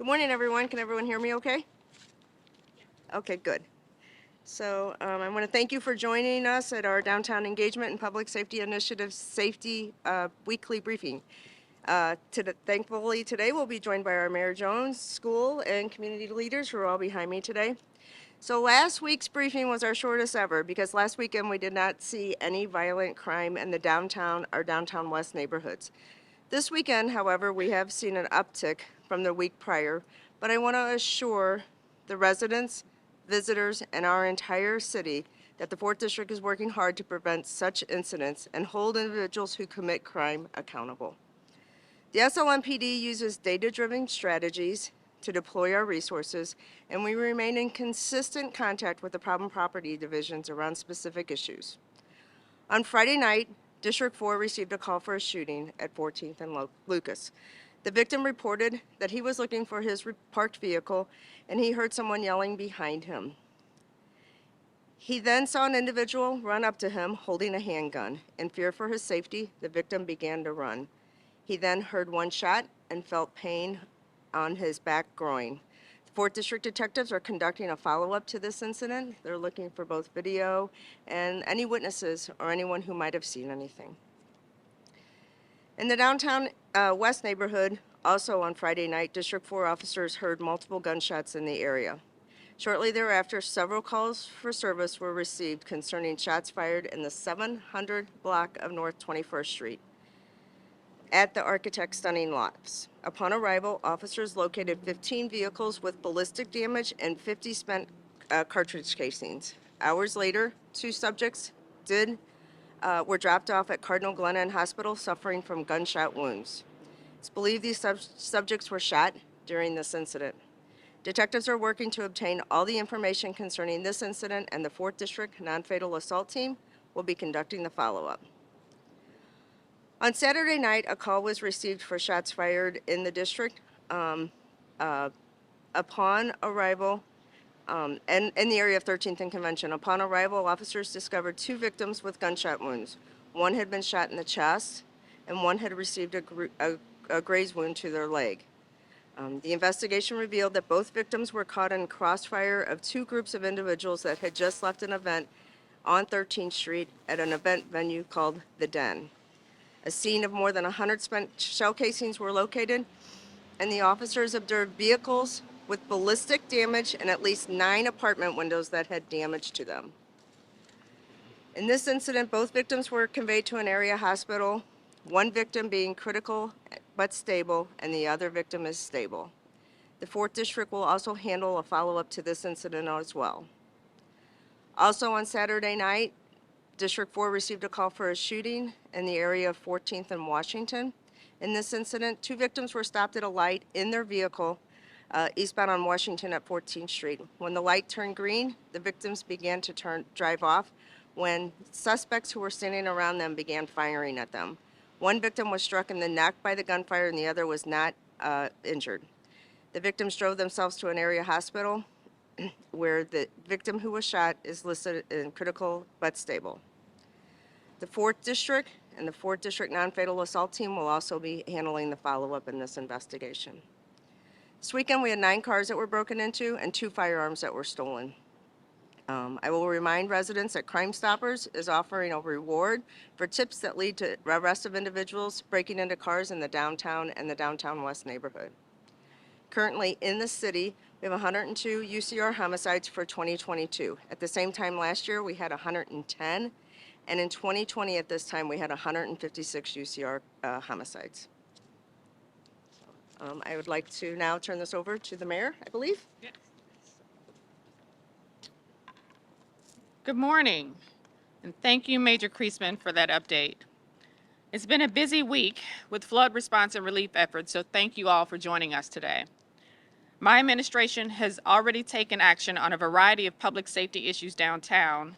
Good morning, everyone. Can everyone hear me okay? Okay, good. So I want to thank you for joining us at our Downtown Engagement and Public Safety Initiative Safety Weekly Briefing. Thankfully, today we'll be joined by our Mayor Jones, school, and community leaders who are all behind me today. So last week's briefing was our shortest ever because last weekend we did not see any violent crime in our downtown west neighborhoods. This weekend, however, we have seen an uptick from the week prior, but I want to assure the residents, visitors, and our entire city that the 4th District is working hard to prevent such incidents and hold individuals who commit crime accountable. The SLMPD uses data-driven strategies to deploy our resources, and we remain in consistent contact with the problem property divisions around specific issues. On Friday night, District 4 received a call for a shooting at 14th and Lucas. The victim reported that he was looking for his parked vehicle and he heard someone yelling behind him. He then saw an individual run up to him holding a handgun. In fear for his safety, the victim began to run. He then heard one shot and felt pain on his back groin. The 4th District detectives are conducting a follow-up to this incident. They're looking for both video and any witnesses or anyone who might have seen anything. In the downtown west neighborhood, also on Friday night, District 4 officers heard multiple gunshots in the area. Shortly thereafter, several calls for service were received concerning shots fired in the 700 block of North 21st Street at the Architect Stunning Lofts. Upon arrival, officers located 15 vehicles with ballistic damage and 50 spent cartridge casings. Hours later, 2 subjects were dropped off at Cardinal Glennon Hospital suffering from gunshot wounds. It's believed these subjects were shot during this incident. Detectives are working to obtain all the information concerning this incident, and the 4th District Non-Fatal Assault Team will be conducting the follow-up. On Saturday night, a call was received for shots fired in the district. Upon arrival, and in the area of 13th and Convention. Upon arrival, officers discovered 2 victims with gunshot wounds. One had been shot in the chest, and one had received a graze wound to their leg. The investigation revealed that both victims were caught in crossfire of 2 groups of individuals that had just left an event on 13th Street at an event venue called The Den. A scene of more than 100 spent shell casings were located, and the officers observed vehicles with ballistic damage and at least 9 apartment windows that had damage to them. In this incident, both victims were conveyed to an area hospital, one victim being critical but stable, and the other victim is stable. The 4th District will also handle a follow-up to this incident as well. Also on Saturday night, District 4 received a call for a shooting in the area of 14th and Washington. In this incident, 2 victims were stopped at a light in their vehicle eastbound on Washington at 14th Street. When the light turned green, the victims began to drive off when suspects who were standing around them began firing at them. One victim was struck in the neck by the gunfire and the other was not injured. The victims drove themselves to an area hospital where the victim who was shot is listed in critical but stable. The 4th District and the 4th District Non-Fatal Assault Team will also be handling the follow-up in this investigation. This weekend we had 9 cars that were broken into and 2 firearms that were stolen. I will remind residents that Crime Stoppers is offering a reward for tips that lead to arrest of individuals breaking into cars in the downtown and the downtown west neighborhood. Currently in the city, we have 102 UCR homicides for 2022. At the same time last year, we had 110, and in 2020 at this time, we had 156 UCR homicides. I would like to now turn this over to the mayor, I believe. Yes. Good morning, and thank you, Major Kriesmann, for that update. It's been a busy week with flood response and relief efforts, so thank you all for joining us today. My administration has already taken action on a variety of public safety issues downtown.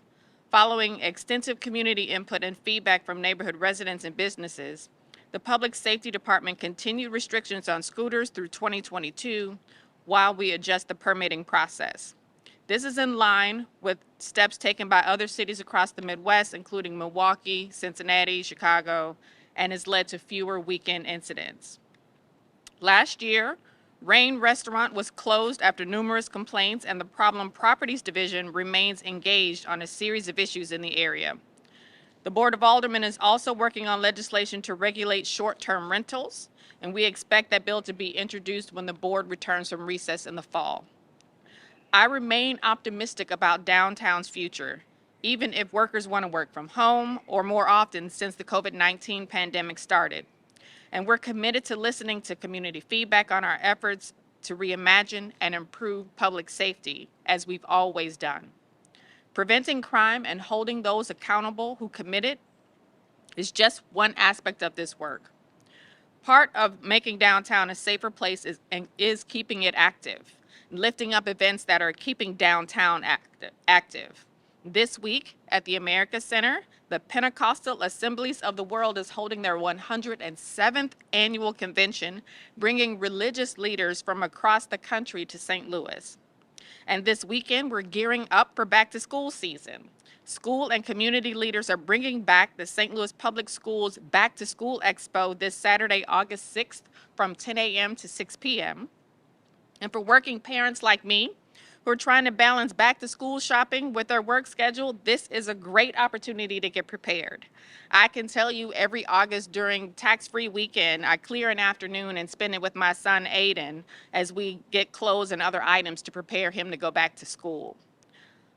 Following extensive community input and feedback from neighborhood residents and businesses, the Public Safety Department continued restrictions on scooters through 2022 while we adjust the permitting process. This is in line with steps taken by other cities across the Midwest, including Milwaukee, Cincinnati, Chicago, and has led to fewer weekend incidents. Last year, Rain Restaurant was closed after numerous complaints, and the Problem Properties Division remains engaged on a series of issues in the area. The Board of Aldermen is also working on legislation to regulate short-term rentals, and we expect that bill to be introduced when the board returns from recess in the fall. I remain optimistic about downtown's future, even if workers want to work from home or more often since the COVID-19 pandemic started. And we're committed to listening to community feedback on our efforts to reimagine and improve public safety, as we've always done. Preventing crime and holding those accountable who commit it is just one aspect of this work. Part of making downtown a safer place is keeping it active, lifting up events that are keeping downtown active. This week at the America Center, the Pentecostal Assemblies of the World is holding their 107th annual convention, bringing religious leaders from across the country to St. Louis. And this weekend, we're gearing up for back to school season. School and community leaders are bringing back the St. Louis Public Schools Back to School Expo this Saturday, August 6th from 10 a.m. to 6 p.m. And for working parents like me who are trying to balance back to school shopping with their work schedule, this is a great opportunity to get prepared. I can tell you every August during tax-free weekend, I clear an afternoon and spend it with my son Aiden as we get clothes and other items to prepare him to go back to school.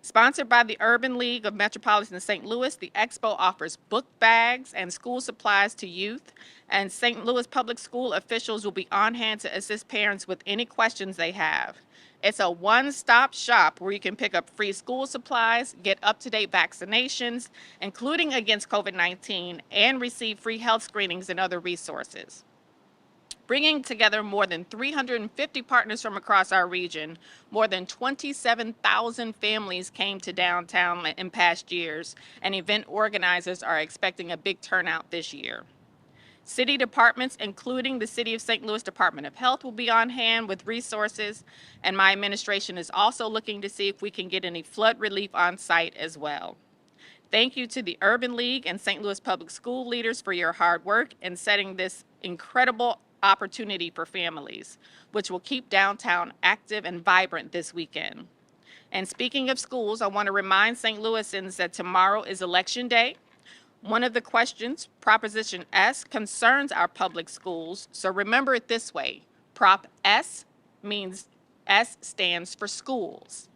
Sponsored by the Urban League of Metropolitan St. Louis, the expo offers book bags and school supplies to youth, and St. Louis Public School officials will be on hand to assist parents with any questions they have. It's a one-stop shop where you can pick up free school supplies, get up-to-date vaccinations, including against COVID-19, and receive free health screenings and other resources. Bringing together more than 350 partners from across our region, more than 27,000 families came to downtown in past years, and event organizers are expecting a big turnout this year. City departments, including the City of St. Louis Department of Health, will be on hand with resources, and my administration is also looking to see if we can get any flood relief on site as well. Thank you to the Urban League and St. Louis Public School leaders for your hard work in setting this incredible opportunity for families, which will keep downtown active and vibrant this weekend. And speaking of schools, I want to remind St. Louisans that tomorrow is Election Day. One of the questions, Proposition S, concerns our public schools, so remember it this way. Prop S means S stands for schools.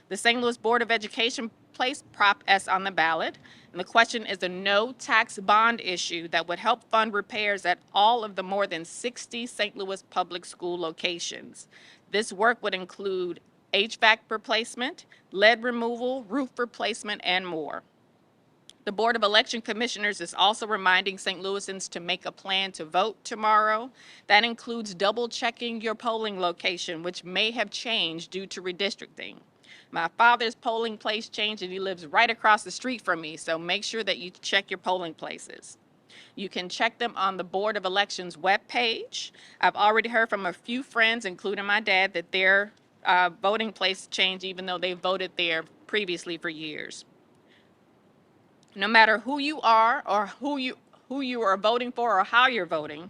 The St. Louis Board of Education placed Prop S on the ballot, and the question is a no tax bond issue that would help fund repairs at all of the more than 60 St. Louis public school locations. This work would include HVAC replacement, lead removal, roof replacement, and more. The Board of Election Commissioners is also reminding St. Louisans to make a plan to vote tomorrow. That includes double checking your polling location, which may have changed due to redistricting. My father's polling place changed and he lives right across the street from me, so make sure that you check your polling places. You can check them on the Board of Elections webpage. I've already heard from a few friends, including my dad, that their voting place changed even though they voted there previously for years. No matter who you are or who you are voting for or how you're voting,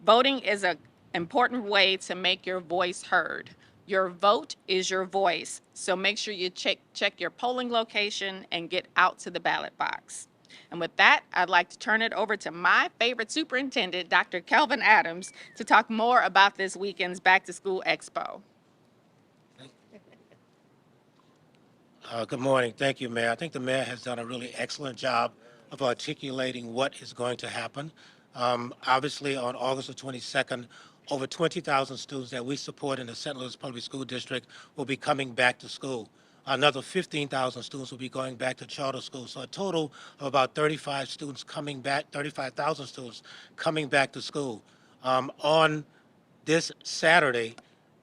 voting is an important way to make your voice heard. Your vote is your voice, so make sure you check your polling location and get out to the ballot box. And with that, I'd like to turn it over to my favorite superintendent, Dr. Kelvin Adams, to talk more about this weekend's Back to School Expo. Good morning. Thank you, Mayor. I think the Mayor has done a really excellent job of articulating what is going to happen. Obviously, on August the 22nd, over 20,000 students that we support in the St. Louis Public School District will be coming back to school. Another 15,000 students will be going back to charter schools. So a total of about 35 students coming back, 35,000 students coming back to school. On this Saturday,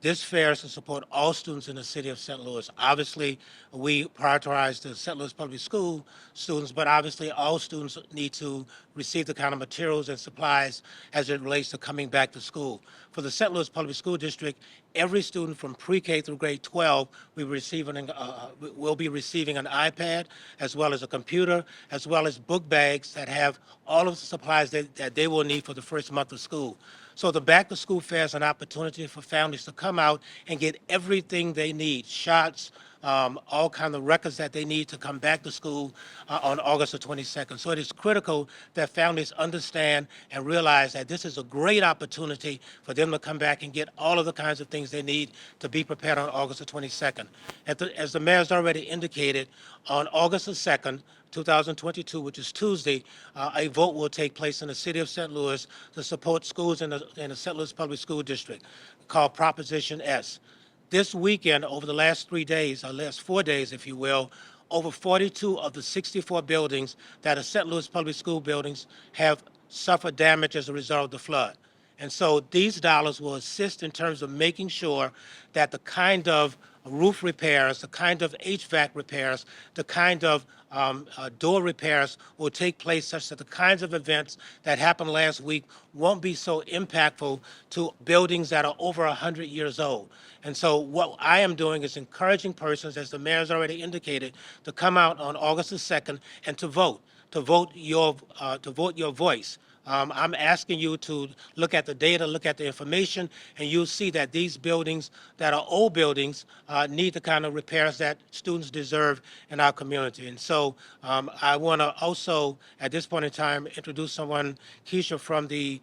this fair is to support all students in the city of St. Louis. Obviously, we prioritize the St. Louis Public School students, but obviously all students need to receive the kind of materials and supplies as it relates to coming back to school. For the St. Louis Public School District, every student from pre-K through grade 12 will be receiving an iPad, as well as a computer, as well as book bags that have all of the supplies that they will need for the first month of school. So the back to school fair is an opportunity for families to come out and get everything they need, shots, all kind of records that they need to come back to school on August the 22nd. So it is critical that families understand and realize that this is a great opportunity for them to come back and get all of the kinds of things they need to be prepared on August the 22nd. As the mayor's already indicated, on August the 2nd, 2022, which is Tuesday, a vote will take place in the city of St. Louis to support schools in the St. Louis Public School District called Proposition S. This weekend, over the last 3 days, or last 4 days, if you will, over 42 of the 64 buildings that are St. Louis Public School buildings have suffered damage as a result of the flood. And so these dollars will assist in terms of making sure that the kind of roof repairs, the kind of HVAC repairs, the kind of door repairs will take place such that the kinds of events that happened last week won't be so impactful to buildings that are over 100 years old. And so what I am doing is encouraging persons, as the mayor has already indicated, to come out on August the 2nd and to vote your voice. I'm asking you to look at the data, look at the information, and you'll see that these buildings that are old buildings need the kind of repairs that students deserve in our community. And so I want to also, at this point in time, introduce someone, Kesha from the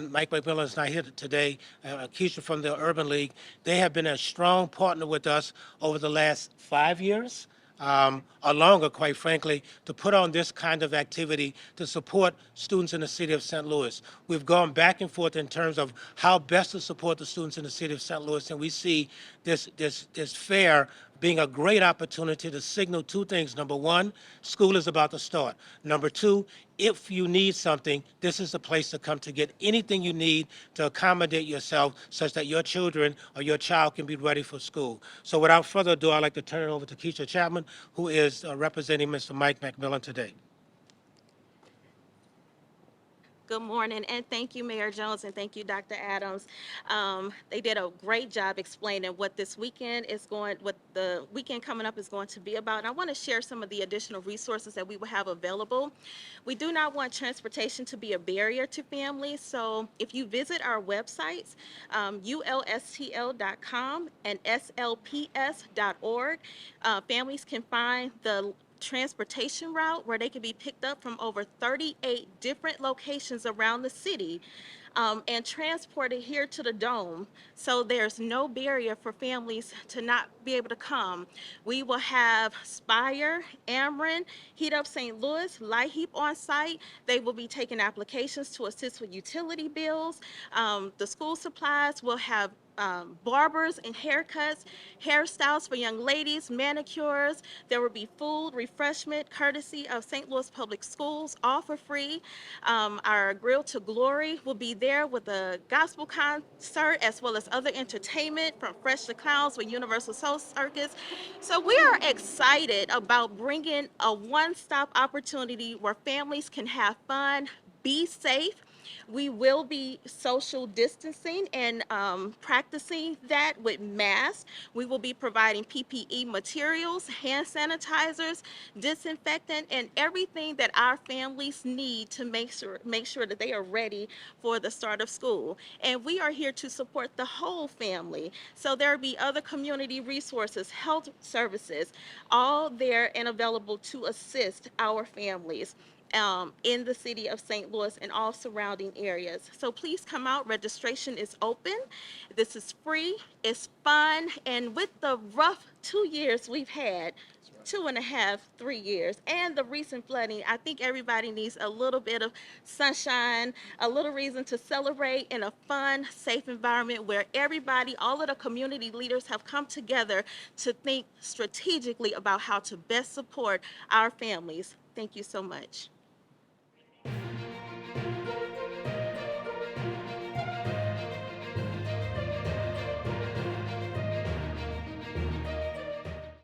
Mike McMillan is not here today. Kesha from the Urban League. They have been a strong partner with us over the last 5 years. Or longer, quite frankly, to put on this kind of activity to support students in the city of St. Louis. We've gone back and forth in terms of how best to support the students in the city of St. Louis, and we see this fair being a great opportunity to signal two things. Number one, school is about to start. Number two, if you need something, this is the place to come to get anything you need to accommodate yourself such that your children or your child can be ready for school. So without further ado, I'd like to turn it over to Kesha Chapman, who is representing Mr. Mike McMillan today. Good morning, and thank you, Mayor Jones, and thank you, Dr. Adams. They did a great job explaining what this weekend is what the weekend coming up is going to be about. And I want to share some of the additional resources that we will have available. We do not want transportation to be a barrier to families, so if you visit our websites, ulstl.com and slps.org, families can find the transportation route where they can be picked up from over 38 different locations around the city and transported here to the Dome. So there's no barrier for families to not be able to come. We will have Spire, Ameren, Heat Up St. Louis, Light Heap on site. They will be taking applications to assist with utility bills. The school supplies will have barbers and haircuts, hairstyles for young ladies, manicures. There will be food, refreshment, courtesy of St. Louis Public Schools, all for free. Our Grill to Glory will be there with a gospel concert as well as other entertainment from Fresh to Clowns with Universal Soul Circus. So we are excited about bringing a one-stop opportunity where families can have fun, be safe. We will be social distancing and practicing that with masks. We will be providing PPE materials, hand sanitizers, disinfectant, and everything that our families need to make sure that they are ready for the start of school. And we are here to support the whole family. So there will be other community resources, health services, all there and available to assist our families in the city of St. Louis and all surrounding areas. So please come out. Registration is open. This is free. It's fun. And with the rough 2 years we've had, 2.5, 3 years, and the recent flooding, I think everybody needs a little bit of sunshine, a little reason to celebrate in a fun, safe environment where everybody, all of the community leaders have come together to think strategically about how to best support our families. Thank you so much.